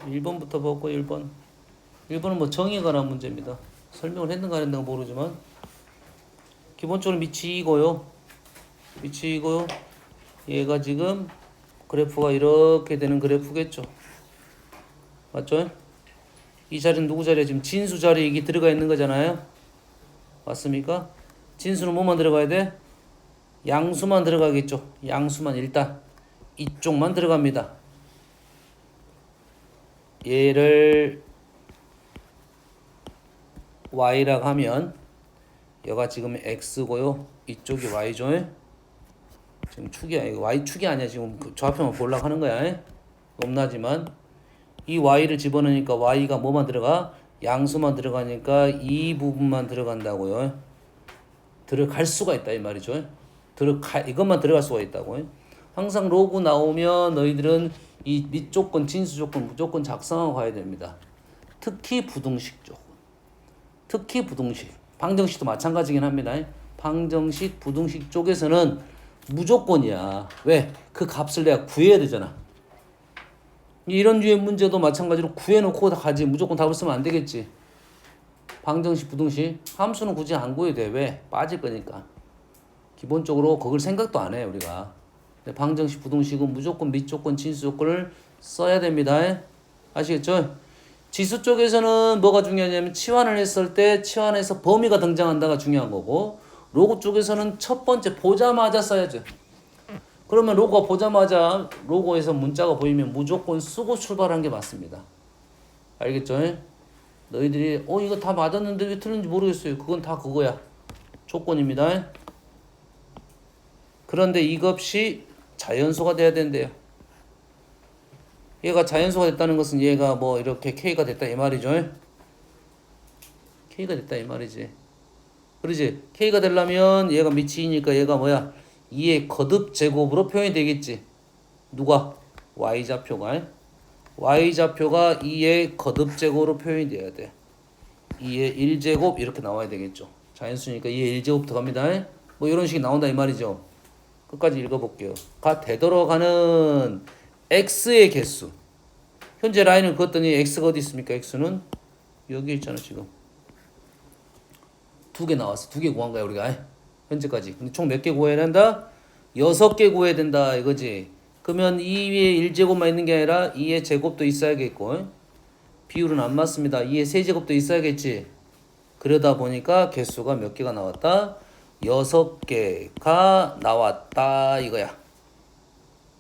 1번부터 보고 1번. 1번은 뭐 정의에 관한 문제입니다. 설명을 했는가 안 했는가 모르지만 기본적으로 미치고요. 얘가 지금 그래프가 이렇게 되는 그래프겠죠. 맞죠? 이 자리는 누구 자리야? 지금 진수 자리에 이게 들어가 있는 거잖아요. 맞습니까? 진수는 뭐만 들어가야 돼? 양수만 들어가겠죠. 양수만 일단 이쪽만 들어갑니다. 얘를 y라고 하면 얘가 지금 x고요. 이쪽이 y죠. 지금 축이야. 이거 y축이 아니야. 지금 그 좌표만 보려고 하는 거야. 높나지만 이 y를 집어넣으니까 y가 뭐만 들어가? 양수만 들어가니까 이 부분만 들어간다고요. 들어갈 수가 있다 이 말이죠. 이것만 들어갈 수가 있다고. 항상 로그 나오면 너희들은 이 밑조건, 진수 조건 무조건 작성하고 가야 됩니다. 특히 부등식 쪽. 특히 부등식. 방정식도 마찬가지긴 합니다. 방정식, 부등식 쪽에서는 무조건이야. 왜? 그 값을 내가 구해야 되잖아. 이런 류의 문제도 마찬가지로 구해놓고 다 가지. 무조건 답을 쓰면 안 되겠지. 방정식, 부등식. 함수는 굳이 안 구해도 돼. 왜? 빠질 거니까. 기본적으로 그걸 생각도 안 해, 우리가. 방정식, 부등식은 무조건 밑조건, 진수 조건을 써야 됩니다. 아시겠죠? 지수 쪽에서는 뭐가 중요하냐면 치환을 했을 때 치환에서 범위가 등장한다가 중요한 거고, 로그 쪽에서는 첫 번째 보자마자 써야죠. 그러면 로고가 보자마자 로고에서 문자가 보이면 무조건 쓰고 출발하는 게 맞습니다. 알겠죠? 너희들이 이거 다 맞았는데 왜 틀린지 모르겠어요. 그건 다 그거야. 조건입니다. 그런데 이것이 자연수가 돼야 된대요. 얘가 자연수가 됐다는 것은 얘가 뭐 이렇게 K가 됐다 이 말이죠. K가 됐다 이 말이지. 그러지? K가 되려면 얘가 밑이니까 얘가 뭐야? 2의 거듭 제곱으로 표현이 되겠지. 누가? Y좌표가. Y좌표가 2의 거듭 제곱으로 표현이 돼야 돼. 2의 1제곱 이렇게 나와야 되겠죠. 자연수니까 2의 1제곱 들어갑니다. 뭐 이런 식이 나온다 이 말이죠. 끝까지 읽어볼게요. 가 되돌아가는 x의 개수. 현재 라인을 그었더니 x가 어디 있습니까? x는 여기 있잖아 지금. 2개 나왔어. 2개 구한 거야 우리가. 현재까지. 근데 총 몇 개 구해야 된다? 6개 구해야 된다 이거지. 그러면 2의 1제곱만 있는 게 아니라 2의 제곱도 있어야겠고, 비율은 안 맞습니다. 2의 세제곱도 있어야겠지. 그러다 보니까 개수가 몇 개가 나왔다? 6개가 나왔다 이거야.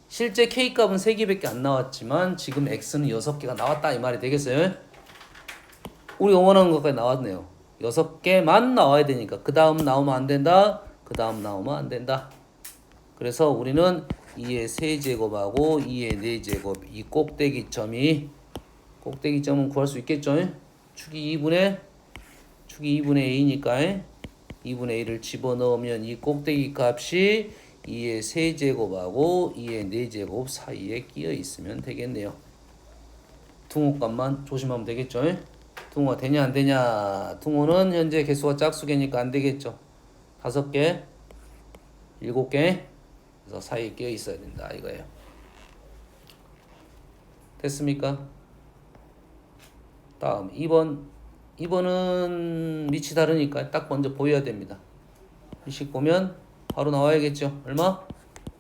실제 K값은 3개밖에 안 나왔지만 지금 X는 6개가 나왔다 이 말이 되겠어요? 우리가 원하는 것까지 나왔네요. 6개만 나와야 되니까 그 다음 나오면 안 된다. 그 다음 나오면 안 된다. 그래서 우리는 2의 세제곱하고 2의 4제곱 이 꼭대기점은 구할 수 있겠죠? 축이 2분의 A니까 2분의 1을 집어넣으면 이 꼭대기 값이 2의 세제곱하고 2의 4제곱 사이에 끼어 있으면 되겠네요. 등호값만 조심하면 되겠죠? 등호가 되냐 안 되냐. 등호는 현재 개수가 짝수개니까 안 되겠죠. 5개, 7개 그래서 사이에 끼어 있어야 된다 이거예요. 됐습니까? 다음 2번은 밑이 다르니까 딱 먼저 보여야 됩니다. 이식 보면 바로 나와야겠죠. 얼마?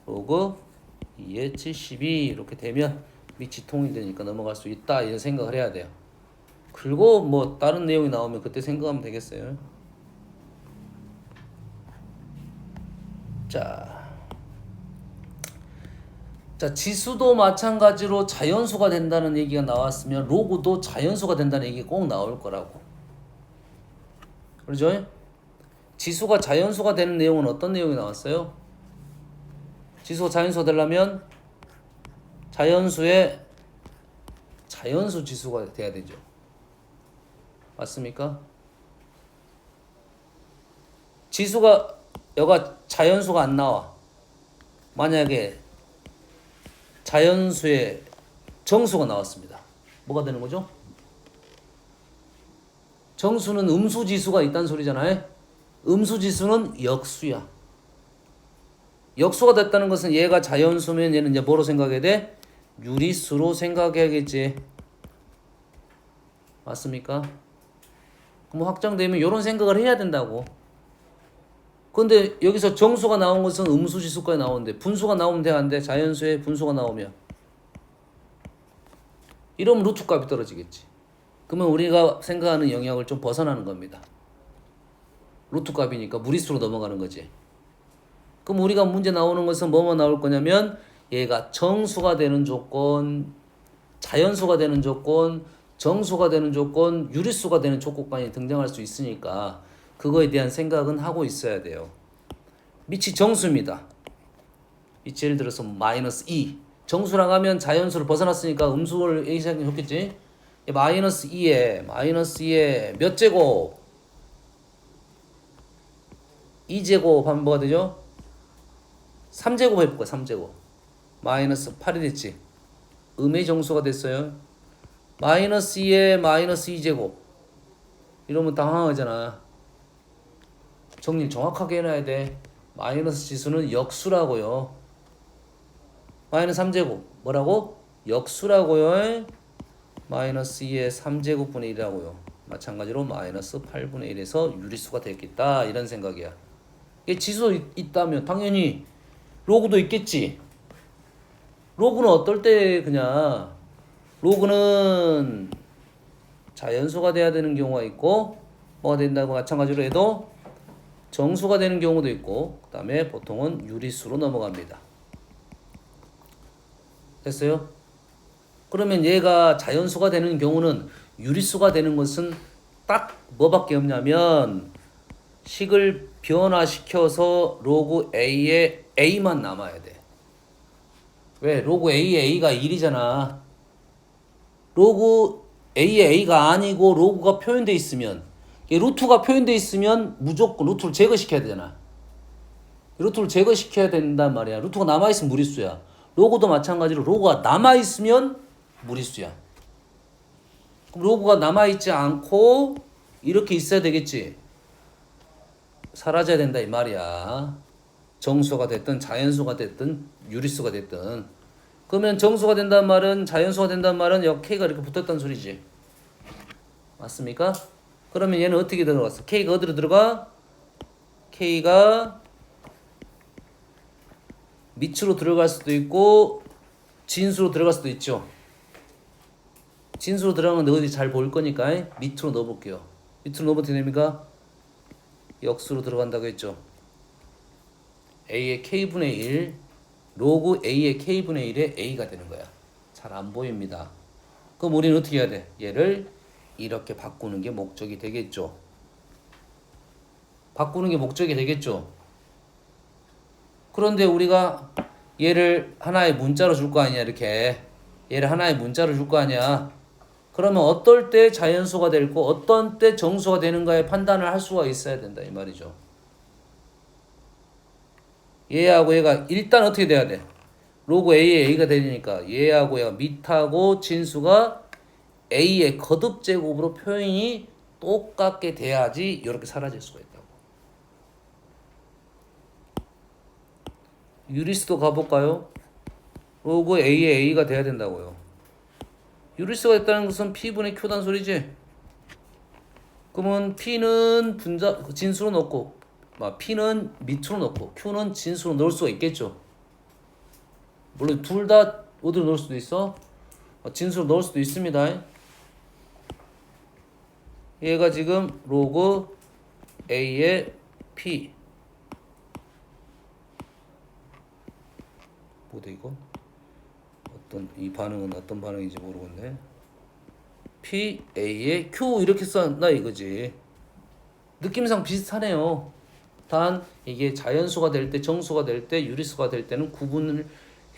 로그 2의 72 이렇게 되면 밑이 통일되니까 넘어갈 수 있다 이런 생각을 해야 돼요. 그리고 뭐 다른 내용이 나오면 그때 생각하면 되겠어요. 자, 지수도 마찬가지로 자연수가 된다는 얘기가 나왔으면 로그도 자연수가 된다는 얘기가 꼭 나올 거라고. 그렇죠? 지수가 자연수가 되는 내용은 어떤 내용이 나왔어요? 지수가 자연수가 되려면 자연수 지수가 돼야 되죠. 맞습니까? 지수가 여가 자연수가 안 나와. 만약에 자연수의 정수가 나왔습니다. 뭐가 되는 거죠? 정수는 음수지수가 있다는 소리잖아요. 음수지수는 역수야. 역수가 됐다는 것은 얘가 자연수면 얘는 이제 뭐로 생각해야 돼? 유리수로 생각해야겠지. 맞습니까? 그럼 확정되면 이런 생각을 해야 된다고. 근데 여기서 정수가 나온 것은 음수 지수까지 나오는데 분수가 나오면 돼, 안 돼? 자연수에 분수가 나오면 이러면 루트 값이 떨어지겠지. 그러면 우리가 생각하는 영역을 좀 벗어나는 겁니다. 루트 값이니까 무리수로 넘어가는 거지. 그럼 우리가 문제 나오는 것은 뭐만 나올 거냐면 얘가 정수가 되는 조건, 자연수가 되는 조건, 정수가 되는 조건, 유리수가 되는 조건까지 등장할 수 있으니까 그거에 대한 생각은 하고 있어야 돼요. 밑이 정수입니다. 밑이 예를 들어서 마이너스 2. 정수라고 하면 자연수를 벗어났으니까 음수를 A 생각해 줬겠지? 마이너스 2에 몇 제곱? 2제곱 하면 뭐가 되죠? 3제곱 해볼까? 3제곱. 마이너스 8이 됐지. 음의 정수가 됐어요. 마이너스 2에 마이너스 2제곱. 이러면 당황하잖아. 정리 정확하게 해놔야 돼. 마이너스 지수는 역수라고요. 마이너스 3제곱. 뭐라고? 역수라고요. 마이너스 2의 3제곱분의 1이라고요. 마찬가지로 마이너스 8분의 1에서 유리수가 되겠다. 이런 생각이야. 이게 지수 있다면 당연히 로그도 있겠지. 로그는 어떨 때 그냥 로그는 자연수가 돼야 되는 경우가 있고 뭐가 된다고 마찬가지로 해도 정수가 되는 경우도 있고 그 다음에 보통은 유리수로 넘어갑니다. 됐어요? 그러면 얘가 자연수가 되는 경우는 유리수가 되는 것은 딱 뭐밖에 없냐면 식을 변화시켜서 로그 A에 A만 남아야 돼. 왜? 로그 A에 A가 1이잖아. 로그 A에 A가 아니고 로그가 표현되어 있으면 루트가 표현되어 있으면 무조건 루트를 제거시켜야 되잖아. 루트를 제거시켜야 된단 말이야. 루트가 남아있으면 무리수야. 로그도 마찬가지로 로그가 남아있으면 무리수야. 그럼 로그가 남아있지 않고 이렇게 있어야 되겠지. 사라져야 된다 이 말이야. 정수가 됐든 자연수가 됐든 유리수가 됐든. 그러면 정수가 된다는 말은 자연수가 된다는 말은 여기 K가 이렇게 붙었다는 소리지. 맞습니까? 그러면 얘는 어떻게 들어갔어? K가 어디로 들어가? K가 밑으로 들어갈 수도 있고 진수로 들어갈 수도 있죠. 진수로 들어가면 어디 잘 보일 거니까 밑으로 넣어볼게요. 밑으로 넣으면 어떻게 됩니까? 역수로 들어간다고 했죠. A의 K분의 1 로그 A의 K분의 1의 A가 되는 거야. 잘 안 보입니다. 그럼 우리는 어떻게 해야 돼? 얘를 이렇게 바꾸는 게 목적이 되겠죠. 바꾸는 게 목적이 되겠죠. 그런데 우리가 얘를 하나의 문자로 줄 거 아니야. 이렇게 얘를 하나의 문자로 줄 거 아니야. 그러면 어떨 때 자연수가 되고 어떤 때 정수가 되는가에 판단을 할 수가 있어야 된다 이 말이죠. 얘하고 얘가 일단 어떻게 돼야 돼? 로그 A에 A가 되니까 얘하고 얘가 밑하고 진수가 A의 거듭 제곱으로 표현이 똑같게 돼야지 이렇게 사라질 수가 있다고. 유리수도 가볼까요? 로그 A에 A가 돼야 된다고요. 유리수가 됐다는 것은 P분의 Q단 소리지. 그러면 P는 분자 진수로 넣고 P는 밑으로 넣고 Q는 진수로 넣을 수가 있겠죠. 물론 둘 다 어디로 넣을 수도 있어? 진수로 넣을 수도 있습니다. 얘가 지금 로그 A의 P 뭐다 이거? 어떤 이 반응은 어떤 반응인지 모르겠네. P A의 Q 이렇게 써나 이거지. 느낌상 비슷하네요. 단 이게 자연수가 될 때, 정수가 될 때, 유리수가 될 때는 구분을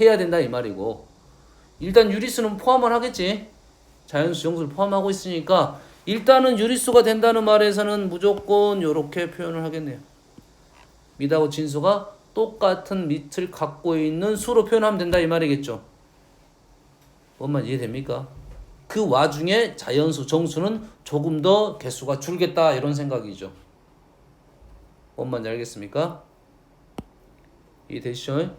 해야 된다 이 말이고 일단 유리수는 포함을 하겠지. 자연수, 정수를 포함하고 있으니까 일단은 유리수가 된다는 말에서는 무조건 이렇게 표현을 하겠네요. 밑하고 진수가 똑같은 밑을 갖고 있는 수로 표현하면 된다 이 말이겠죠. 뭔만 이해됩니까? 그 와중에 자연수, 정수는 조금 더 개수가 줄겠다 이런 생각이죠. 뭔만지 알겠습니까? 이해되시죠?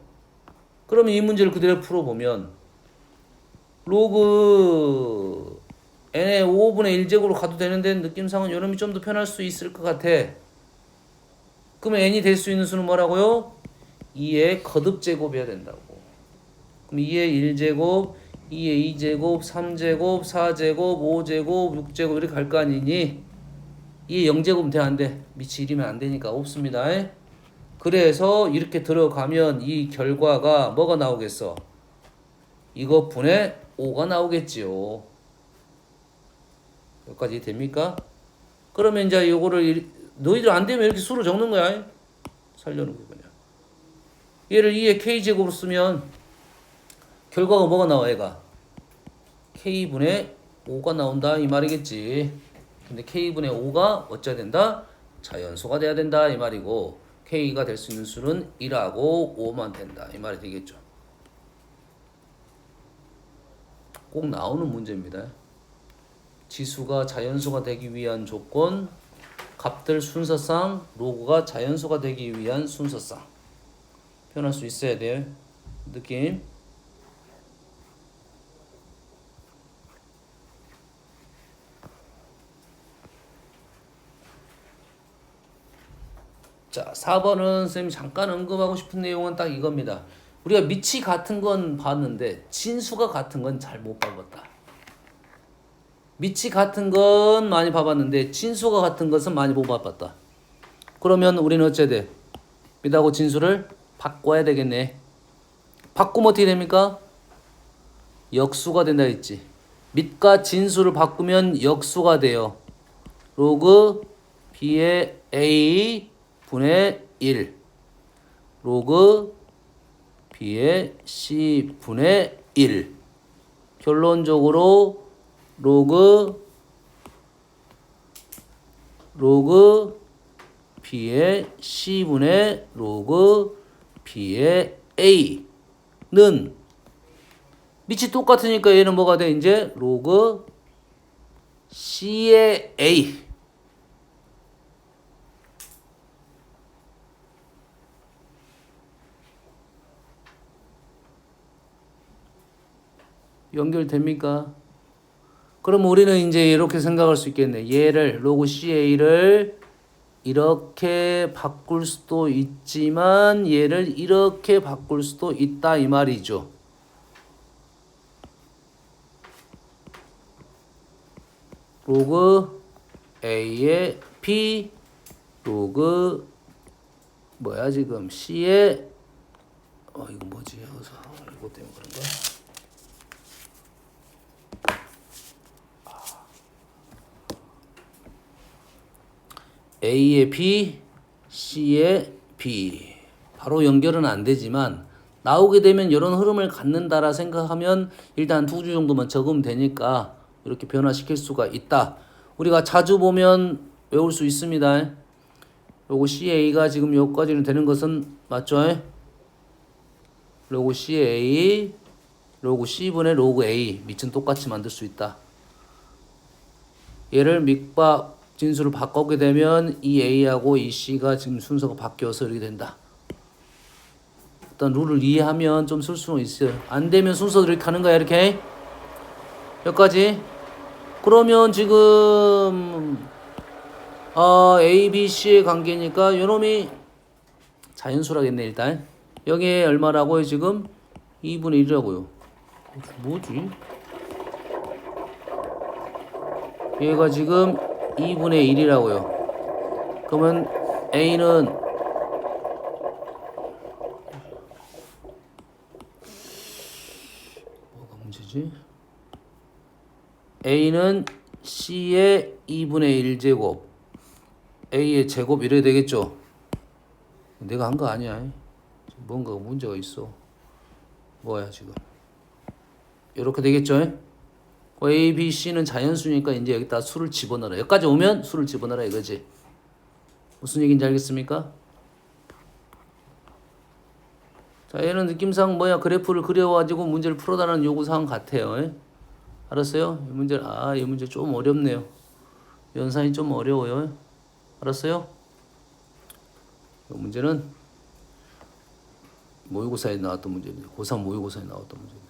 그러면 이 문제를 그대로 풀어보면 로그 n의 5분의 1제곱으로 가도 되는데 느낌상은 요놈이 좀 더 편할 수 있을 것 같아. 그러면 n이 될 수 있는 수는 뭐라고요? 2의 거듭제곱이어야 된다고. 그럼 2의 1제곱, 2의 2제곱, 3제곱, 4제곱, 5제곱, 6제곱 이렇게 갈 거 아니니? 2의 0제곱은 돼, 안 돼? 밑이 1이면 안 되니까 없습니다. 그래서 이렇게 들어가면 이 결과가 뭐가 나오겠어? 이거 분의 5가 나오겠지요. 여기까지 됩니까? 그러면 이제 요거를 너희들 안 되면 이렇게 수로 적는 거야. 살려놓은 거 그냥. 얘를 2의 k제곱으로 쓰면 결과가 뭐가 나와 얘가? k분의 5가 나온다 이 말이겠지. 근데 k분의 5가 어째야 된다? 자연수가 돼야 된다 이 말이고 k가 될 수 있는 수는 1하고 5만 된다 이 말이 되겠죠. 꼭 나오는 문제입니다. 지수가 자연수가 되기 위한 조건, 값들 순서상, 로그가 자연수가 되기 위한 순서상 표현할 수 있어야 돼요. 느낌. 자, 4번은 쌤이 잠깐 언급하고 싶은 내용은 딱 이겁니다. 우리가 밑이 같은 건 봤는데 진수가 같은 건 잘 못 봐봤다. 밑이 같은 건 많이 봐봤는데 진수가 같은 것은 많이 못 봐봤다. 그러면 우리는 어째 돼? 밑하고 진수를 바꿔야 되겠네. 바꾸면 어떻게 됩니까? 역수가 된다 했지. 밑과 진수를 바꾸면 역수가 돼요. 로그 b의 a 분의 1 로그 b의 c 분의 1 결론적으로 로그 b의 c분의 로그 b의 a는 밑이 똑같으니까 얘는 뭐가 돼? 이제 로그 c의 a 연결됩니까? 그럼 우리는 이제 이렇게 생각할 수 있겠네. 얘를 로그 CA를 이렇게 바꿀 수도 있지만 얘를 이렇게 바꿀 수도 있다 이 말이죠. 로그 A의 B 로그 뭐야 지금 C의 이거 뭐지? 이거 때문에 그런가? A의 B, C의 B. 바로 연결은 안 되지만 나오게 되면 이런 흐름을 갖는다라 생각하면 일단 두 주 정도만 적으면 되니까 이렇게 변화시킬 수가 있다. 우리가 자주 보면 외울 수 있습니다. 요거 CA가 지금 여기까지는 되는 것은 맞죠? 로그 CA, 로그 C분의 로그 A 밑은 똑같이 만들 수 있다. 얘를 밑과 진수를 바꾸게 되면 이 A하고 이 C가 지금 순서가 바뀌어서 이렇게 된다. 일단 룰을 이해하면 좀 쓸 수는 있어요. 안 되면 순서 이렇게 가는 거야 이렇게. 여기까지. 그러면 지금 A, B, C의 관계니까 요놈이 자연수라겠네 일단. 여기에 얼마라고요 지금? 2분의 1이라고요. 뭐지? 얘가 지금 2분의 1이라고요. 그러면 A는 뭐가 문제지? A는 C의 2분의 1제곱 A의 제곱 이래야 되겠죠? 내가 한 거 아니야. 뭔가 문제가 있어. 뭐야 지금? 이렇게 되겠죠? A, B, C는 자연수니까 이제 여기다 수를 집어넣어라. 여기까지 오면 수를 집어넣어라 이거지. 무슨 얘기인지 알겠습니까? 자, 얘는 느낌상 뭐야 그래프를 그려가지고 문제를 풀어달라는 요구사항 같아요. 알았어요? 이 문제 좀 어렵네요. 연산이 좀 어려워요. 알았어요? 이 문제는 모의고사에 나왔던 문제입니다. 고3 모의고사에 나왔던 문제입니다.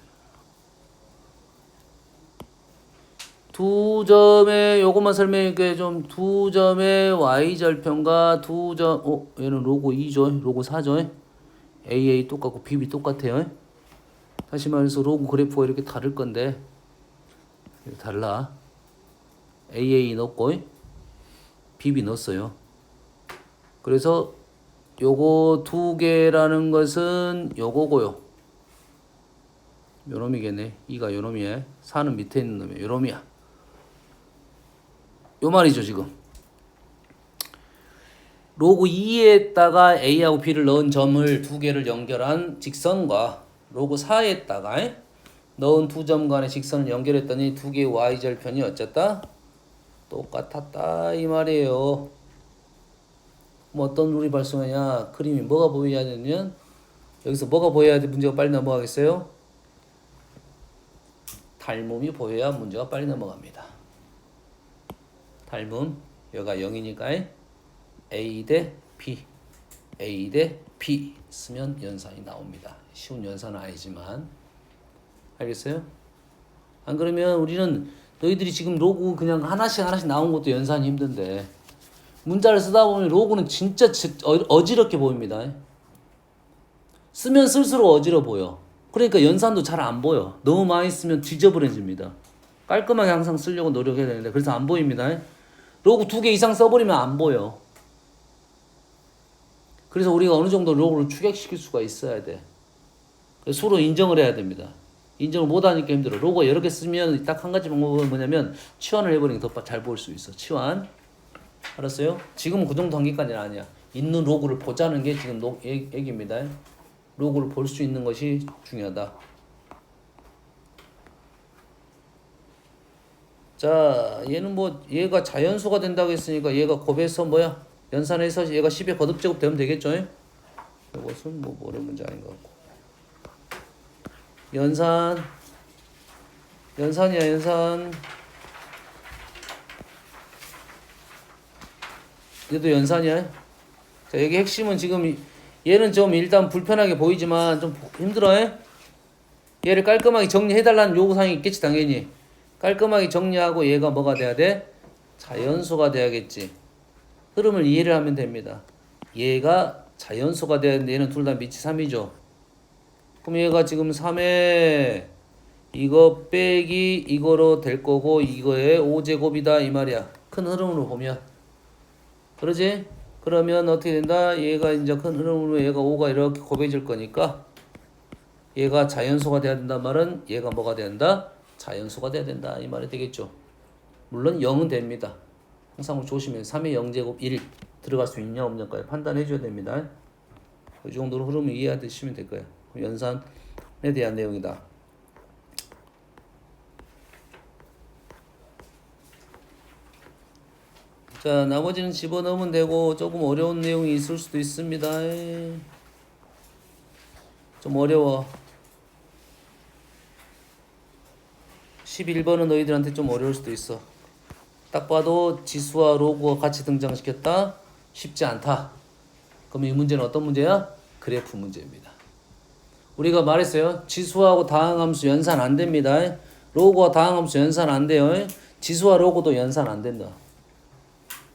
두 점의 요것만 설명할게. 좀 두 점의 y절편과 두 점, 얘는 로고 2죠. 로고 4죠. AA 똑같고 BB 똑같아요. 다시 말해서 로고 그래프가 이렇게 다를 건데 달라. AA 넣고 BB 넣었어요. 그래서 요거 두 개라는 것은 요거고요. 요놈이겠네. 2가 요놈이야. 4는 밑에 있는 놈이야. 요놈이야. 요 말이죠 지금. 로그 2에다가 A하고 B를 넣은 점을 두 개를 연결한 직선과 로그 4에다가 넣은 두 점 간의 직선을 연결했더니 두 개의 y절편이 어쨌다? 똑같았다 이 말이에요. 뭐 어떤 룰이 발생하냐? 그림이 뭐가 보여야 되면 여기서 뭐가 보여야 돼? 문제가 빨리 넘어가겠어요? 닮음이 보여야 문제가 빨리 넘어갑니다. 닮음 여기가 0이니까 A 대 B, A 대 B 쓰면 연산이 나옵니다. 쉬운 연산은 아니지만 알겠어요? 안 그러면 우리는 너희들이 지금 로그 그냥 하나씩 나온 것도 연산이 힘든데 문자를 쓰다 보면 로그는 진짜 어지럽게 보입니다. 쓰면 쓸수록 어지러워 보여. 그러니까 연산도 잘 안 보여. 너무 많이 쓰면 지저분해집니다. 깔끔하게 항상 쓰려고 노력해야 되는데 그래서 안 보입니다. 로그 2개 이상 써버리면 안 보여. 그래서 우리가 어느 정도 로그를 축약시킬 수가 있어야 돼. 그래서 서로 인정을 해야 됩니다. 인정을 못하니까 힘들어. 로고 여러 개 쓰면 딱 한 가지 방법은 뭐냐면 치환을 해버리는 게 더 잘 보일 수 있어. 치환. 알았어요? 지금은 그 정도 단계까지는 아니야. 있는 로고를 보자는 게 지금 얘기입니다. 로고를 볼 수 있는 것이 중요하다. 자, 얘는 뭐 얘가 자연수가 된다고 했으니까 얘가 곱해서 뭐야? 연산해서 얘가 10의 거듭제곱 되면 되겠죠? 이것은 뭐 어려운 문제 아닌 것 같고. 연산이야 연산. 얘도 연산이야. 자, 여기 핵심은 지금 얘는 좀 일단 불편하게 보이지만 좀 힘들어. 얘를 깔끔하게 정리해달라는 요구사항이 있겠지 당연히. 깔끔하게 정리하고 얘가 뭐가 돼야 돼? 자연수가 돼야겠지. 흐름을 이해를 하면 됩니다. 얘가 자연수가 돼야 되는데 얘는 둘 다 밑이 3이죠. 그럼 얘가 지금 3에 이거 빼기 이거로 될 거고 이거의 5제곱이다 이 말이야. 큰 흐름으로 보면. 그러지? 그러면 어떻게 된다? 얘가 이제 큰 흐름으로 얘가 5가 이렇게 곱해질 거니까 얘가 자연수가 돼야 된단 말은 얘가 뭐가 돼야 된다? 자연수가 돼야 된다 이 말이 되겠죠. 물론 0은 됩니다. 항상 조심해. 3의 0제곱 1 들어갈 수 있냐 없냐까지 판단해 줘야 됩니다. 이 정도로 흐름을 이해하시면 될 거예요. 연산에 대한 내용이다. 자, 나머지는 집어넣으면 되고 조금 어려운 내용이 있을 수도 있습니다. 좀 어려워. 11번은 너희들한테 좀 어려울 수도 있어. 딱 봐도 지수와 로그가 같이 등장시켰다? 쉽지 않다. 그럼 이 문제는 어떤 문제야? 그래프 문제입니다. 우리가 말했어요. 지수하고 다항함수 연산 안 됩니다. 로그와 다항함수 연산 안 돼요. 지수와 로그도 연산 안 된다.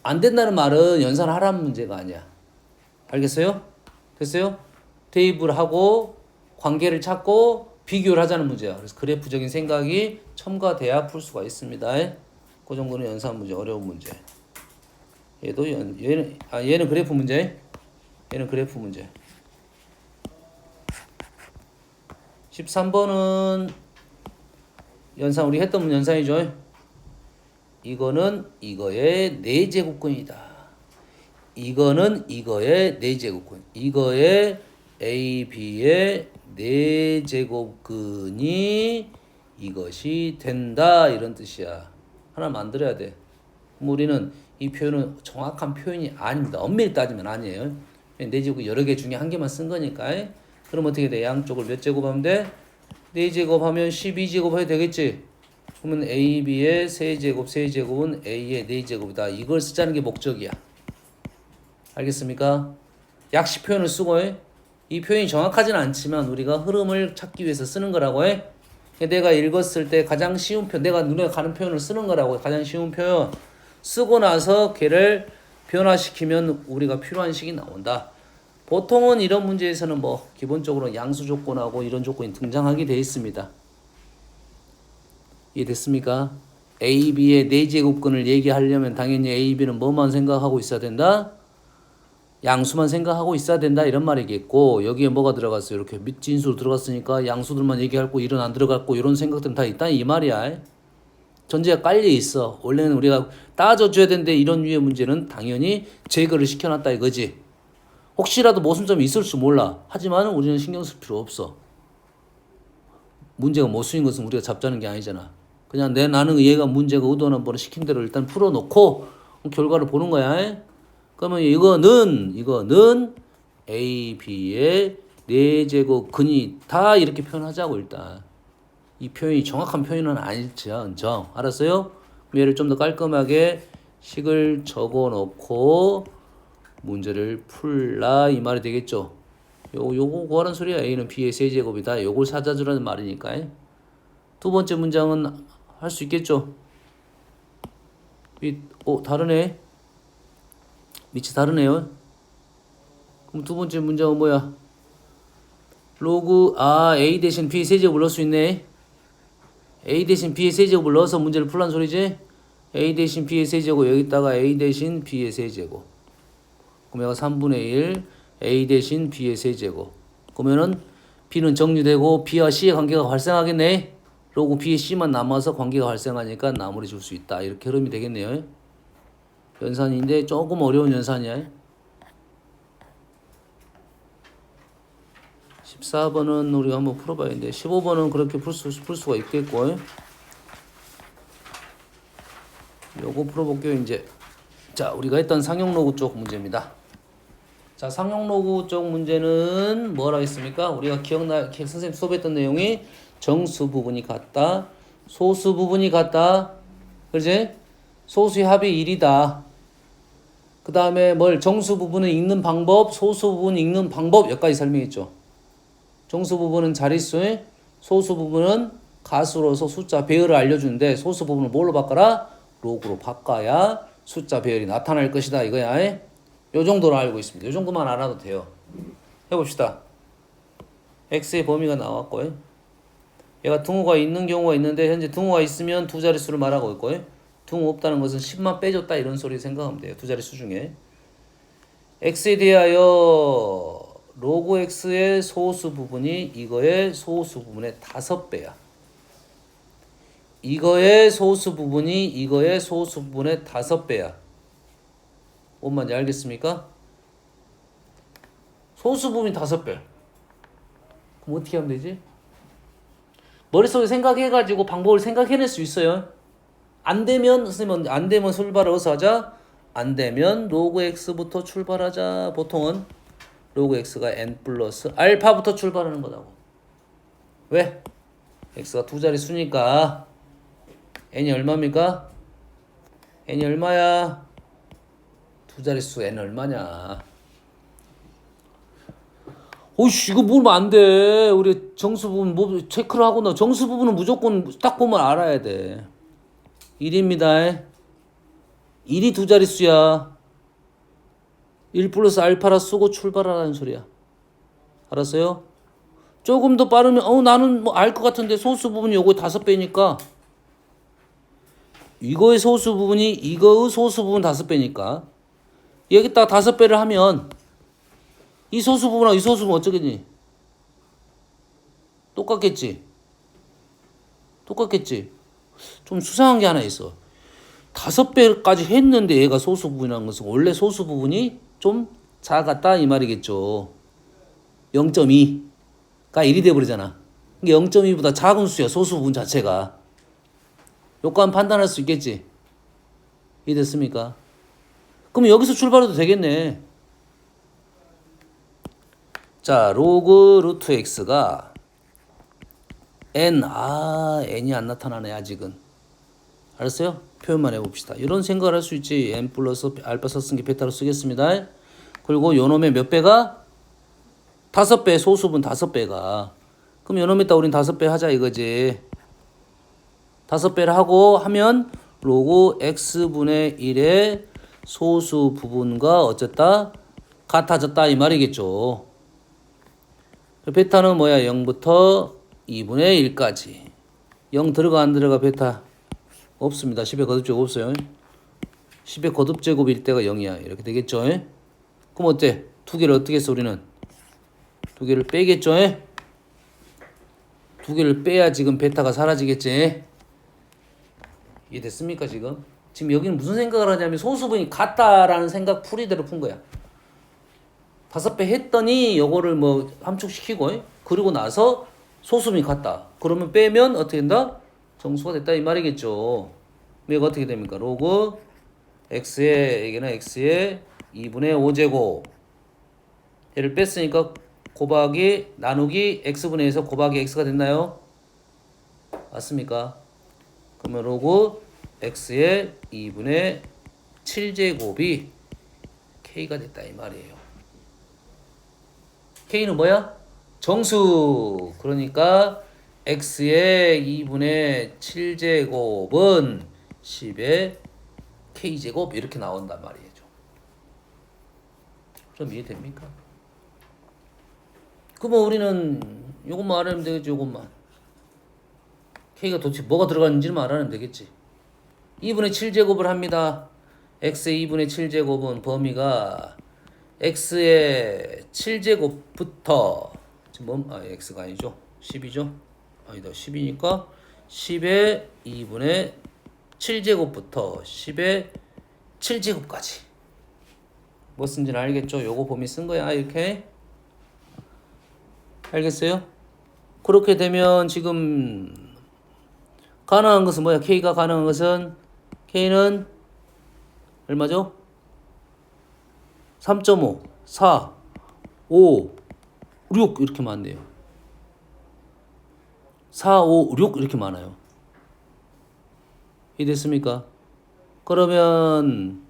안 된다는 말은 연산하라는 문제가 아니야. 알겠어요? 됐어요? 대입을 하고 관계를 찾고 비교를 하자는 문제야. 그래서 그래프적인 생각이 첨가돼야 풀 수가 있습니다. 그 정도는 연산 문제, 어려운 문제. 얘는 그래프 문제. 얘는 그래프 문제. 13번은 연산 우리 했던 연산이죠. 이거는 이거의 4제곱근이다. 이거는 이거의 4제곱근. 이거의 A, B의 4제곱근이 이것이 된다 이런 뜻이야. 하나 만들어야 돼. 그럼 우리는 이 표현은 정확한 표현이 아닙니다. 엄밀히 따지면 아니에요. 4제곱 여러 개 중에 한 개만 쓴 거니까. 그럼 어떻게 돼? 양쪽을 몇 제곱하면 돼? 4제곱하면 12제곱 해도 되겠지? 그러면 A, B의 3제곱, 3제곱은 A의 4제곱이다. 이걸 쓰자는 게 목적이야. 알겠습니까? 약식 표현을 쓰고 이 표현이 정확하지는 않지만 우리가 흐름을 찾기 위해서 쓰는 거라고 해. 내가 읽었을 때 가장 쉬운 표현, 내가 눈에 가는 표현을 쓰는 거라고. 가장 쉬운 표현 쓰고 나서 걔를 변화시키면 우리가 필요한 식이 나온다. 보통은 이런 문제에서는 뭐 기본적으로 양수 조건하고 이런 조건이 등장하게 되어 있습니다. 이해됐습니까? A, B의 4제곱근을 얘기하려면 당연히 A, B는 뭐만 생각하고 있어야 된다? 양수만 생각하고 있어야 된다 이런 말이겠고, 여기에 뭐가 들어갔어요? 이렇게 밑진수로 들어갔으니까 양수들만 얘기할 거, 일은 안 들어갔고, 이런 생각들은 다 있다 이 말이야. 전제가 깔려 있어. 원래는 우리가 따져줘야 되는데 이런 류의 문제는 당연히 제거를 시켜놨다 이거지. 혹시라도 모순점이 있을지 몰라. 하지만 우리는 신경 쓸 필요 없어. 문제가 모순인 것은 우리가 잡자는 게 아니잖아. 그냥 나는 얘가 문제가 의도하는 바를 시킨 대로 일단 풀어놓고 결과를 보는 거야. 그러면 이거는 A, B의 4제곱 근이 다 이렇게 표현하자고. 일단 이 표현이 정확한 표현은 아닐지언정 알았어요? 얘를 좀 더 깔끔하게 식을 적어놓고 문제를 풀라 이 말이 되겠죠. 요거 구하는 소리야. A는 B의 세제곱이다. 요걸 찾아주라는 말이니까. 두 번째 문장은 할 수 있겠죠. 다르네. 밑이 다르네요. 그럼 두 번째 문장은 뭐야? 로그 A 대신 B의 세제곱을 넣을 수 있네. A 대신 B의 세제곱을 넣어서 문제를 풀란 소리지. A 대신 B의 세제곱 여기다가 A 대신 B의 세제곱. 그럼 얘가 3분의 1 A 대신 B의 세제곱. 그러면은 B는 정리되고 B와 C의 관계가 발생하겠네. 로그 B의 C만 남아서 관계가 발생하니까 나머지 줄 수 있다. 이렇게 흐름이 되겠네요. 연산인데 조금 어려운 연산이야. 14번은 우리가 한번 풀어봐야 되는데 15번은 그렇게 풀 수가 있겠고. 요거 풀어볼게요. 이제 자, 우리가 했던 상용로그 쪽 문제입니다. 자, 상용로그 쪽 문제는 뭐라 했습니까? 우리가 선생님 수업했던 내용이 정수 부분이 같다, 소수 부분이 같다, 그렇지? 소수의 합이 1이다. 그 다음에 정수 부분을 읽는 방법, 소수 부분 읽는 방법 여기까지 설명했죠. 정수 부분은 자릿수, 소수 부분은 가수로서 숫자 배열을 알려주는데 소수 부분을 뭘로 바꿔라? 로그로 바꿔야 숫자 배열이 나타날 것이다 이거야. 요 정도로 알고 있습니다. 요 정도만 알아도 돼요. 해봅시다. x의 범위가 나왔고요. 얘가 등호가 있는 경우가 있는데 현재 등호가 있으면 두 자릿수를 말하고 있고요. 등호 없다는 것은 10만 빼줬다 이런 소리 생각하면 돼요. 두 자릿수 중에. x에 대하여 로그 x의 소수 부분이 이거의 소수 부분의 5배야. 이거의 소수 부분이 이거의 소수 부분의 5배야. 뭔 말인지 알겠습니까? 소수 부분이 5배. 그럼 어떻게 하면 되지? 머릿속에 생각해가지고 방법을 생각해낼 수 있어요. 안 되면 선생님은 안 되면 출발을 어디서 하자? 안 되면 로그 x부터 출발하자. 보통은 로그 x가 n 플러스 알파부터 출발하는 거다고. 왜? x가 두 자리 수니까 n이 얼마입니까? n이 얼마야? 두 자릿수 n 얼마냐? 오이씨 이거 모르면 안 돼. 우리 정수 부분 뭐 체크를 하고 나 정수 부분은 무조건 딱 보면 알아야 돼. 1입니다. 1이 두 자릿수야. 1 플러스 알파라 쓰고 출발하라는 소리야. 알았어요? 조금 더 빠르면 나는 뭐 알 것 같은데 소수 부분이 요거 5배니까 이거의 소수 부분이 이거의 소수 부분 5배니까 여기다가 5배를 하면 이 소수 부분하고 이 소수 부분 어쩌겠니? 똑같겠지? 좀 수상한 게 하나 있어. 5배까지 했는데 얘가 소수 부분이라는 것은 원래 소수 부분이 좀 작았다 이 말이겠죠. 0.2가 1이 돼버리잖아. 이게 0.2보다 작은 수야 소수 부분 자체가. 요건 판단할 수 있겠지? 이해됐습니까? 그럼 여기서 출발해도 되겠네. 자, 로그 루트 x가 n이 안 나타나네 아직은. 알았어요? 표현만 해봅시다. 이런 생각을 할 수 있지. n 플러스 알파 썼으니 베타로 쓰겠습니다. 그리고 요놈의 몇 배가? 5배, 소수분 5배가 그럼 요놈에다 우린 5배 하자 이거지. 5배를 하고 하면 로그 x분의 1의 소수 부분과 어쨌다? 같아졌다 이 말이겠죠. 베타는 뭐야? 0부터 2분의 1까지. 0 들어가 안 들어가 베타? 없습니다. 10의 거듭제곱 없어요. 10의 거듭제곱일 때가 0이야. 이렇게 되겠죠. 그럼 어때? 두 개를 어떻게 했어 우리는? 두 개를 빼겠죠. 두 개를 빼야 지금 베타가 사라지겠지. 이해됐습니까 지금? 지금 여기는 무슨 생각을 하냐면 소수분이 같다라는 생각 풀이대로 푼 거야. 5배 했더니 요거를 뭐 함축시키고 그리고 나서 소수분이 같다. 그러면 빼면 어떻게 된다? 정수가 됐다 이 말이겠죠. 얘가 어떻게 됩니까? 로그 x의 여기는 x의 2분의 5제곱 얘를 뺐으니까 곱하기 나누기 x분의 1에서 곱하기 x가 됐나요? 맞습니까? 그러면 로그 x의 2분의 7제곱이 k가 됐다 이 말이에요. k는 뭐야? 정수. 그러니까 x의 2분의 7제곱은 10의 k제곱 이렇게 나온단 말이죠. 그럼 이해됩니까? 그러면 우리는 요것만 알아내면 되겠지. 요것만. k가 도대체 뭐가 들어가는지만 알아내면 되겠지. 2분의 7제곱을 합니다. x의 2분의 7제곱은 범위가 x의 7제곱부터 지금 x가 아니죠. 10이죠. 아니다. 10이니까 10의 2분의 7제곱부터 10의 7제곱까지 뭐 쓴지는 알겠죠? 요거 범위 쓴 거야. 이렇게 알겠어요? 그렇게 되면 지금 가능한 것은 뭐야? k가 가능한 것은 k는 얼마죠? 3.5, 4, 5, 6 이렇게 많네요. 4, 5, 6 이렇게 많아요. 이해됐습니까? 그러면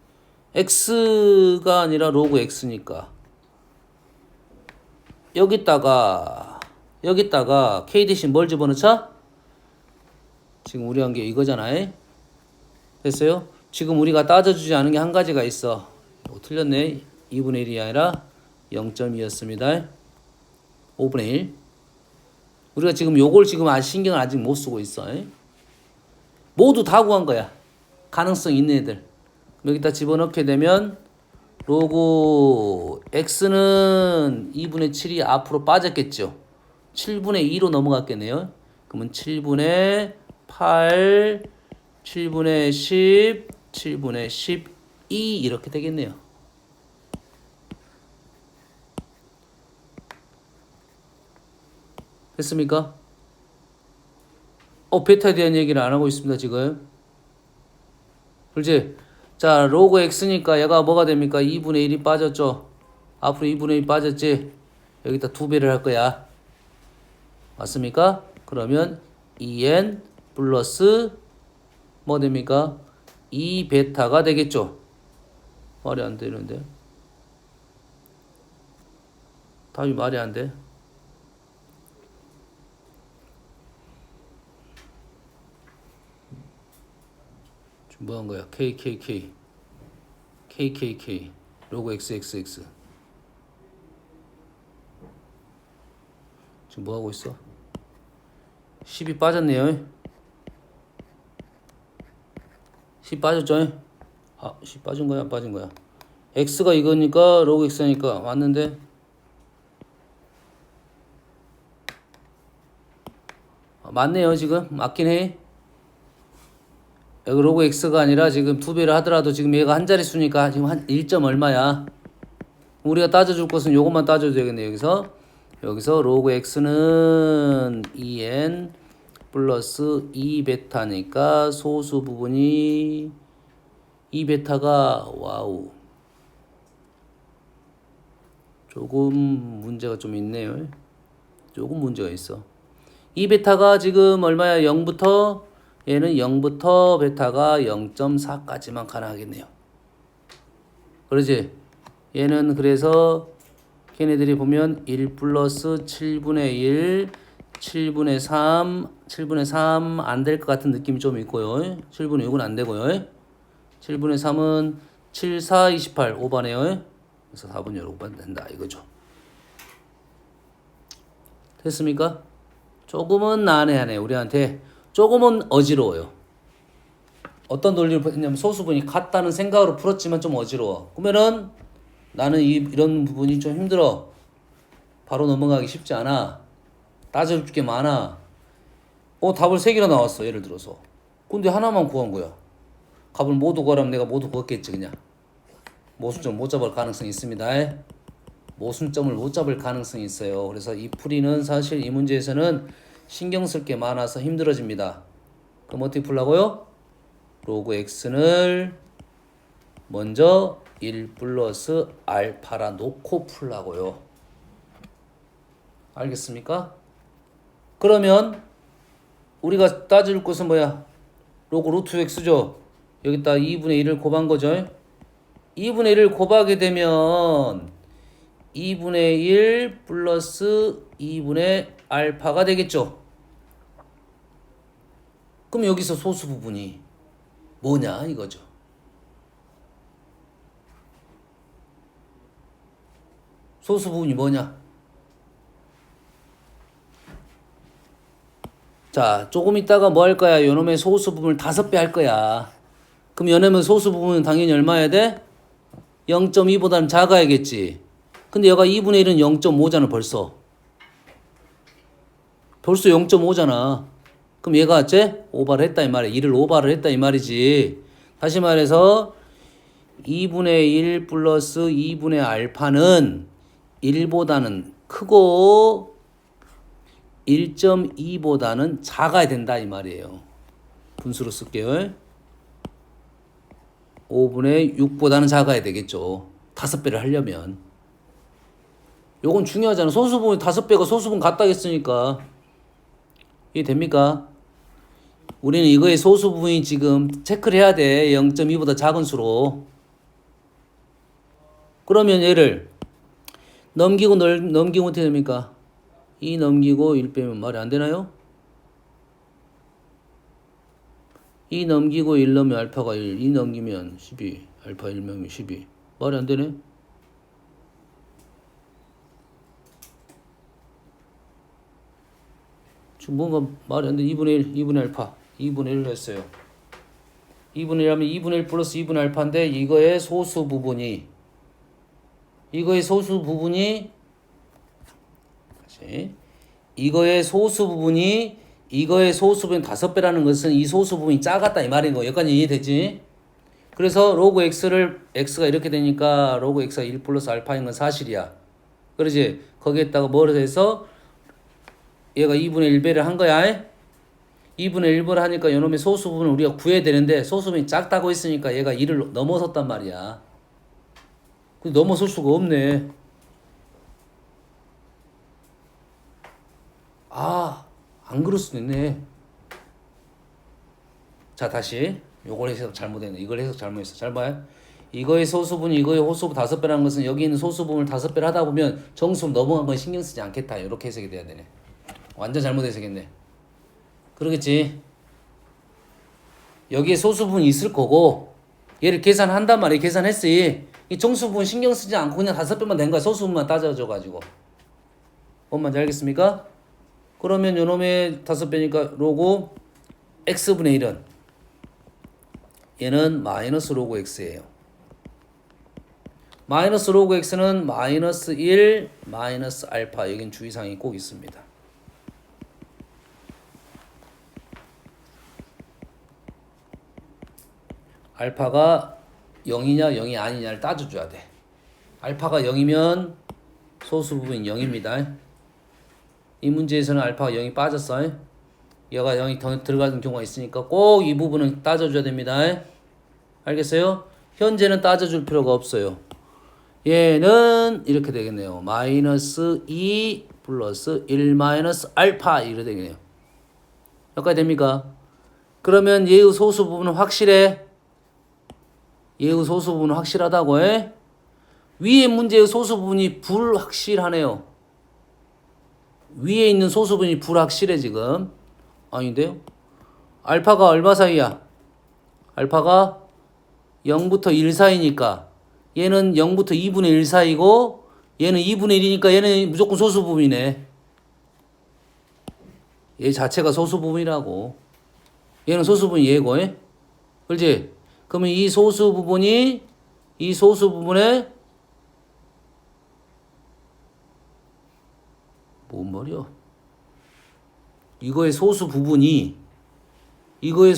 x가 아니라 로그 x니까 여기다가 k 대신 뭘 집어넣자? 지금 우리 한 게 이거잖아요. 됐어요? 지금 우리가 따져주지 않은 게 한 가지가 있어. 틀렸네. 2분의 1이 아니라 0.2였습니다. 5분의 1. 우리가 지금 요걸 지금 신경을 아직 못 쓰고 있어. 모두 다 구한 거야. 가능성 있는 애들. 여기다 집어넣게 되면 로그 x는 2분의 7이 앞으로 빠졌겠죠. 7분의 2로 넘어갔겠네요. 그러면 7분의 8, 7분의 10, 7분의 12 이렇게 되겠네요. 됐습니까? 베타에 대한 얘기를 안 하고 있습니다, 지금. 그렇지? 자, 로그 x니까 얘가 뭐가 됩니까? 2분의 1이 빠졌죠? 앞으로 2분의 1 빠졌지? 여기다 2배를 할 거야. 맞습니까? 그러면 2n 플러스 뭐 됩니까? 2베타가 되겠죠? 말이 안 되는데. 답이 말이 안 돼. 지금 뭐 한 거야? KKK 로그 XXX 지금 뭐 하고 있어? 10이 빠졌네요. 10 빠졌죠? 10 빠진 거야? 안 빠진 거야? X가 이거니까 로그 X니까 맞는데 맞네요. 지금 맞긴 해. 여기 로그 X가 아니라 지금 2배를 하더라도 지금 얘가 한 자릿수니까 지금 한 1점 얼마야. 우리가 따져줄 것은 요것만 따져도 되겠네. 여기서 로그 X는 2n 플러스 2베타니까 소수 부분이 2베타가 와우 조금 문제가 좀 있네요. 조금 문제가 있어. 2베타가 지금 얼마야? 0부터 얘는 0부터 베타가 0.4까지만 가능하겠네요. 그러지? 얘는 그래서 걔네들이 보면 1 플러스 7분의 1 7분의 3 안 될 것 같은 느낌이 좀 있고요. 7분의 6은 안 되고요. 7분의 3은 7, 4, 28 오바네요. 그래서 4분의 5번 된다 이거죠. 됐습니까? 조금은 난해하네 우리한테. 조금은 어지러워요. 어떤 논리를 했냐면 소수분이 같다는 생각으로 풀었지만 좀 어지러워. 그러면은 나는 이런 부분이 좀 힘들어. 바로 넘어가기 쉽지 않아. 따져줄 게 많아. 답을 3개나 나왔어 예를 들어서. 근데 하나만 구한 거야. 값을 모두 구하라면 내가 모두 구했겠지 그냥. 모순점 못 잡을 가능성이 있습니다. 모순점을 못 잡을 가능성이 있어요. 그래서 이 풀이는 사실 이 문제에서는 신경 쓸 게 많아서 힘들어집니다. 그럼 어떻게 풀라고요? 로그 x를 먼저 1 플러스 알파라 놓고 풀라고요. 알겠습니까? 그러면 우리가 따질 것은 뭐야? 로그 루트 x죠. 여기다 2분의 1을 곱한 거죠. 2분의 1을 곱하게 되면 2분의 1 플러스 2분의 알파가 되겠죠. 그럼 여기서 소수 부분이 뭐냐 이거죠. 소수 부분이 뭐냐? 자, 조금 있다가 뭐 할 거야? 요놈의 소수 부분을 5배 할 거야. 그럼 요놈의 소수 부분은 당연히 얼마야 돼? 0.2보다는 작아야겠지. 근데 얘가 2분의 1은 0.5잖아 벌써. 벌써 0.5잖아. 그럼 얘가 어째? 오바를 했다 이 말이야. 1을 오바를 했다 이 말이지. 다시 말해서 2분의 1 플러스 2분의 알파는 1보다는 크고 1.2보다는 작아야 된다 이 말이에요. 분수로 쓸게요. 5분의 6보다는 작아야 되겠죠. 5배를 하려면. 요건 중요하잖아. 소수분이 5배가 소수분 같다 했으니까. 이해됩니까? 우리는 이거의 소수분이 지금 체크를 해야 돼. 0.2보다 작은 수로. 그러면 얘를 넘기고 어떻게 됩니까? 2 넘기고 1 빼면 말이 안 되나요? 2 넘기고 1 넣으면 알파가 1, 2 넘기면 12, 알파 1 넣으면 12. 말이 안 되네? 지금 뭔가 말이 안 돼. 2분의 1, 2분의 알파. 2분의 1로 했어요. 2분의 1 하면 2분의 1 플러스 2분의 알파인데 이거의 소수 부분이 이거의 소수 부분이 이거의 소수 부분이 5배라는 것은 이 소수 부분이 작았다 이 말인 거. 여기까지 이해되지? 그래서 로그 x가 이렇게 되니까 로그 x가 1 플러스 알파인 건 사실이야. 그러지? 거기에다가 뭐를 해서 얘가 2분의 1배를 한 거야. 2분의 1배를 하니까 이놈의 소수 부분을 우리가 구해야 되는데 소수 부분이 작다고 했으니까 얘가 1을 넘어섰단 말이야. 근데 넘어설 수가 없네. 안 그럴 수도 있네. 자, 다시. 요걸 해석 잘못했네. 이걸 해석 잘못했어. 잘 봐요. 이거의 소수분이 이거의 호수분 5배라는 것은 여기 있는 소수분을 5배를 하다 보면 정수 넘어간 건 신경 쓰지 않겠다. 이렇게 해석이 돼야 되네. 완전 잘못 해석했네. 그러겠지. 여기에 소수분이 있을 거고 얘를 계산한단 말이야. 계산했지. 이 정수분 신경 쓰지 않고 그냥 5배만 된 거야. 소수분만 따져줘가지고. 뭔 말인지 알겠습니까? 그러면 요놈의 5배니까 로그 x분의 1은 얘는 마이너스 로그 x예요. 마이너스 로그 x는 마이너스 1 마이너스 알파. 여긴 주의사항이 꼭 있습니다. 알파가 0이냐 0이 아니냐를 따져줘야 돼. 알파가 0이면 소수 부분이 0입니다. 이 문제에서는 알파가 0이 빠졌어. 얘가 0이 더 들어가는 경우가 있으니까 꼭 이 부분은 따져줘야 됩니다. 알겠어요? 현재는 따져줄 필요가 없어요. 얘는 이렇게 되겠네요. 마이너스 2 플러스 1 마이너스 알파 이렇게 되겠네요. 여기까지 됩니까? 그러면 얘의 소수 부분은 확실해? 얘의 소수 부분은 확실하다고 해? 위에 문제의 소수 부분이 불확실하네요. 위에 있는 소수분이 불확실해 지금. 아닌데요? 알파가 얼마 사이야? 알파가 0부터 1 사이니까 얘는 0부터 2분의 1 사이고 얘는 2분의 1이니까 얘는 무조건 소수부분이네. 얘 자체가 소수부분이라고. 얘는 소수부분이 얘고. 그렇지? 그러면 이 소수부분이 이 소수부분에 뭔 말이야? 이거의 소수부분이 이거의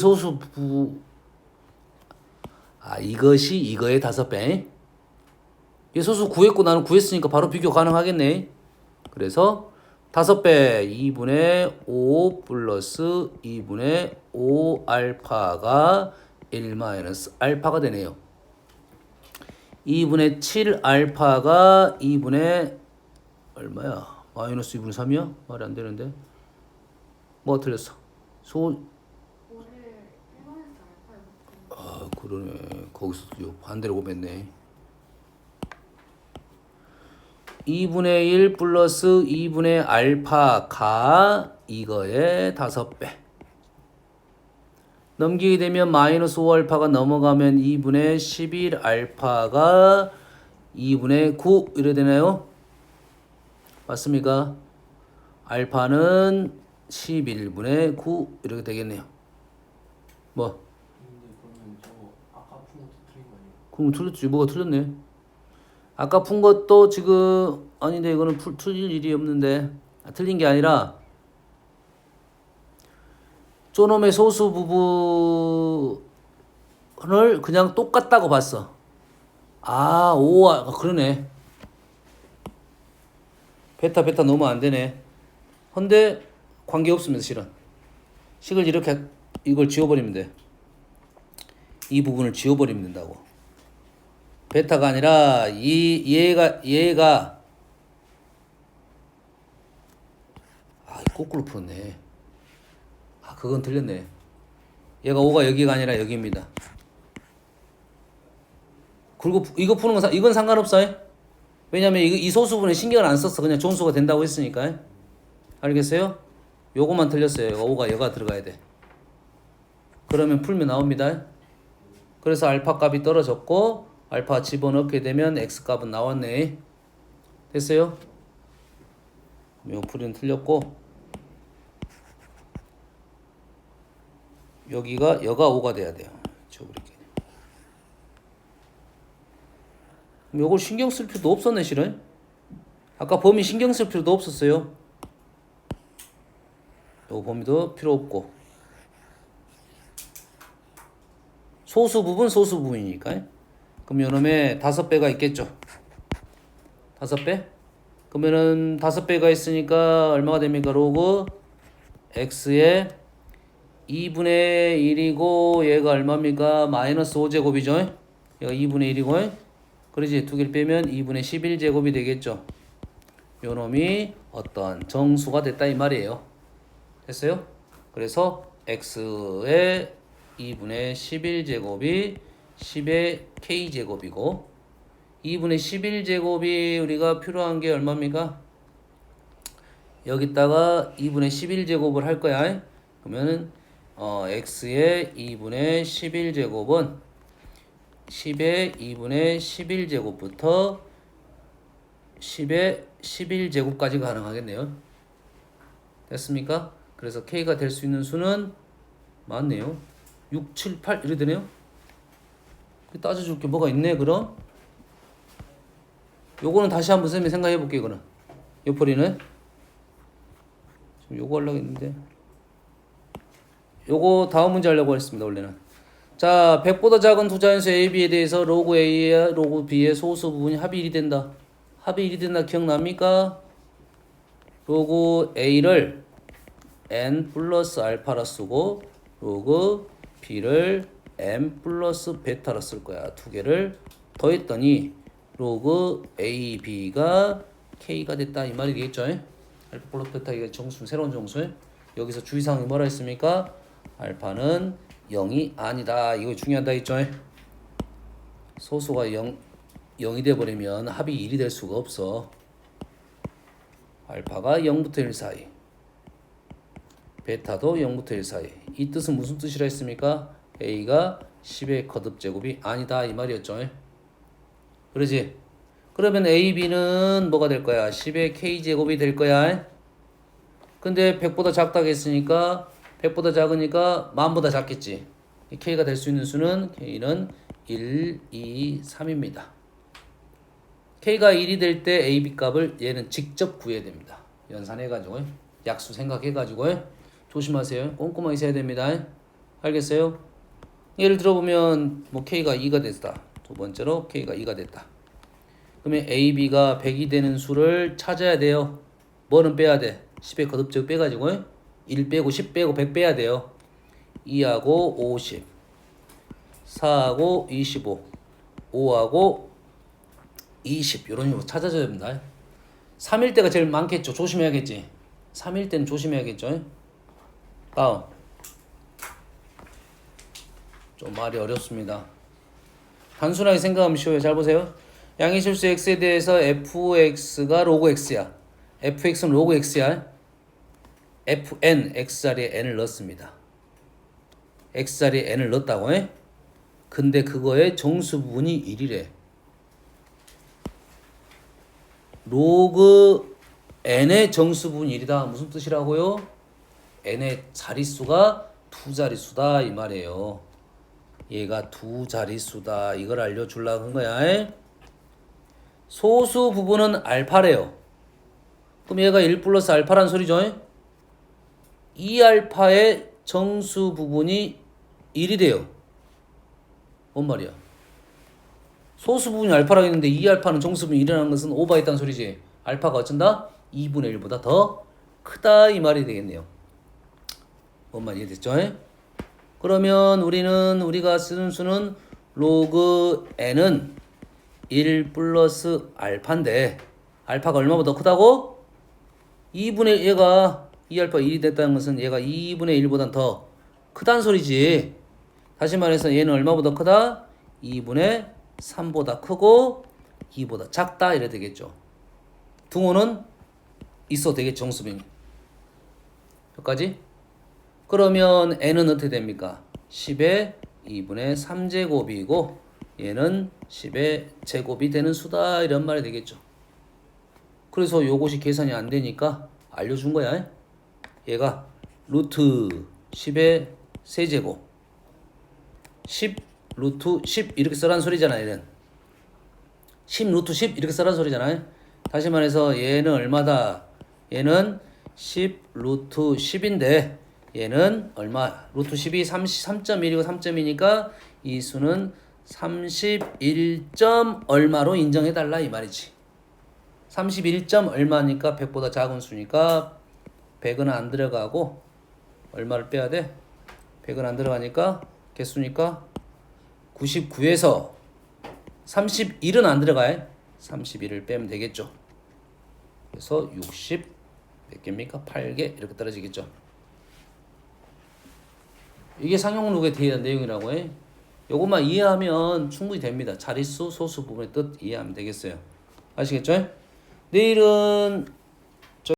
이것이 이거의 5배. 얘 소수 구했고 나는 구했으니까 바로 비교 가능하겠네. 그래서 5배 2분의 5 플러스 2분의 5 알파가 1 마이너스 알파가 되네요. 2분의 7 알파가 2분의 얼마야? 마이너스 2분의 3이야? 말이 안 되는데. 뭐가 틀렸어? 아, 그러네. 거기서 반대로 고했네. 2분의 1 플러스 2분의 알파가 이거의 5배. 넘기게 되면 마이너스 5 알파가 넘어가면 2분의 11 알파가 2분의 9 이래 되나요? 맞습니까? 알파는 11분의 9 이렇게 되겠네요. 뭐? 그러면 저 아까 푼 것도 틀린 거 아니에요? 그럼 틀렸지. 뭐가 틀렸네. 아까 푼 것도 지금 아닌데 이거는 틀릴 일이 없는데. 틀린 게 아니라 쪼놈의 소수 부분을 그냥 똑같다고 봤어. 아, 그러네. 베타 넣으면 안 되네. 근데 관계없습니다, 실은. 식을 이렇게 이걸 지워버리면 돼. 이 부분을 지워버리면 된다고. 베타가 아니라 얘가 거꾸로 풀었네. 그건 틀렸네. 얘가 5가 여기가 아니라 여기입니다. 그리고 이거 푸는 건 이건 상관없어요. 왜냐면 이 소수분에 신경을 안 썼어. 그냥 존수가 된다고 했으니까. 알겠어요? 요거만 틀렸어요. 5가 여가 들어가야 돼. 그러면 풀면 나옵니다. 그래서 알파 값이 떨어졌고 알파 집어넣게 되면 x 값은 나왔네. 됐어요? 요 풀이는 틀렸고 여가 5가 돼야 돼요. 지워버릴게요. 요걸 신경 쓸 필요도 없었네, 실은. 아까 범위 신경 쓸 필요도 없었어요. 요 범위도 필요 없고. 소수 부분이니까. 그럼 요놈에 5배가 있겠죠. 5배? 그러면은 5배가 있으니까 얼마가 됩니까? 로그 x의 2분의 1이고 얘가 얼마입니까? 마이너스 5제곱이죠. 얘가 2분의 1이고 그러지. 두 개를 빼면 2분의 11제곱이 되겠죠. 요놈이 어떤 정수가 됐다 이 말이에요. 됐어요? 그래서 x의 2분의 11제곱이 10의 k제곱이고 2분의 11제곱이 우리가 필요한 게 얼마입니까? 여기다가 2분의 11제곱을 할 거야. 그러면은 x의 2분의 11제곱은 10의 2분의 11제곱부터 10의 11제곱까지 가능하겠네요. 됐습니까? 그래서 k가 될 수 있는 수는 맞네요. 6, 7, 8 이래 되네요. 따져줄 게 뭐가 있네 그럼? 요거는 다시 한번 선생님이 생각해 볼게요. 그럼 요 풀이는 지금 요거 하려고 했는데 요거 다음 문제 하려고 했습니다. 원래는. 자, 100보다 작은 두 자연수 A, B에 대해서 로그 A와 로그 B의 소수 부분이 합이 1이 된다. 합이 1이 된다 기억납니까? 로그 A를 n 플러스 알파라 쓰고 로그 B를 m 플러스 베타라 쓸 거야. 두 개를 더했더니 로그 A, B가 K가 됐다 이 말이 되겠죠? 알파 플러스 베타 이게 정수, 새로운 정수. 여기서 주의사항이 뭐라 했습니까? 알파는 0이 아니다. 이거 중요하다 했죠? 소수가 0이 돼버리면 합이 1이 될 수가 없어. 알파가 0부터 1 사이, 베타도 0부터 1 사이. 이 뜻은 무슨 뜻이라 했습니까? A가 10의 거듭제곱이 아니다 이 말이었죠. 그러지? 그러면 AB는 뭐가 될 거야? 10의 K제곱이 될 거야. 근데 100보다 작다고 했으니까 100보다 작으니까 만보다 작겠지. K가 될 수 있는 수는 K는 1, 2, 3입니다. K가 1이 될 때 AB 값을 얘는 직접 구해야 됩니다. 연산해가지고 약수 생각해가지고 조심하세요. 꼼꼼하게 세야 됩니다. 알겠어요? 예를 들어보면 뭐 K가 2가 됐다. 두 번째로 K가 2가 됐다. 그러면 AB가 100이 되는 수를 찾아야 돼요. 뭐는 빼야 돼? 10의 거듭제곱 빼가지고 1 빼고 10 빼고 100 빼야 돼요. 2하고 50, 4하고 25, 5하고 20 이런 식으로 찾아줘야 됩니다. 3일 때가 제일 많겠죠. 조심해야겠지. 3일 때는 조심해야겠죠. 다음. 좀 말이 어렵습니다. 단순하게 생각하면 쉬워요. 잘 보세요. 양의실수 x에 대해서 fx가 로그 x야. fx는 로그 x야. fn x자리에 n을 넣습니다. x자리에 n을 넣었다고 해? 근데 그거의 정수 부분이 1이래. 로그 n의 정수 부분 1이다. 무슨 뜻이라고요? n의 자릿수가 두 자릿수다 이 말이에요. 얘가 두 자릿수다. 이걸 알려주려고 한 거야. 소수 부분은 알파래요. 그럼 얘가 1 플러스 알파란 소리죠. 이 알파의 정수 부분이 1이 돼요. 뭔 말이야? 소수 부분이 알파라고 했는데 이 알파는 정수 부분이 1이라는 것은 오버했다는 소리지. 알파가 어쩐다? 2분의 1보다 더 크다 이 말이 되겠네요. 뭔 말 이해됐죠? 그러면 우리가 쓰는 수는 로그 n은 1 플러스 알파인데 알파가 얼마보다 크다고? 2분의 얘가 이 알파 1이 됐다는 것은 얘가 2분의 1보다 더 크다는 소리지. 다시 말해서 얘는 얼마보다 크다? 2분의 3보다 크고 2보다 작다 이래 되겠죠. 등호는 있어도 되겠죠. 정수변이. 여기까지? 그러면 n은 어떻게 됩니까? 10의 2분의 3제곱이고 얘는 10의 제곱이 되는 수다 이런 말이 되겠죠. 그래서 요것이 계산이 안 되니까 알려준 거야. 얘가 루트 10의 세제곱 10 루트 10 이렇게 써란 소리잖아. 얘는 10 루트 10 이렇게 써란 소리잖아. 다시 말해서 얘는 얼마다? 얘는 10 루트 10인데 얘는 얼마? 루트 10이 3.1이고 3.2니까 이 수는 31점 얼마로 인정해달라 이 말이지. 31점 얼마니까 100보다 작은 수니까 100은 안 들어가고 얼마를 빼야 돼? 100은 안 들어가니까 개수니까 99에서 31은 안 들어가요. 31을 빼면 되겠죠. 그래서 60 몇 개입니까? 8개 이렇게 떨어지겠죠. 이게 상용록에 대한 내용이라고 해. 요것만 이해하면 충분히 됩니다. 자릿수, 소수 부분의 뜻 이해하면 되겠어요. 아시겠죠? 내일은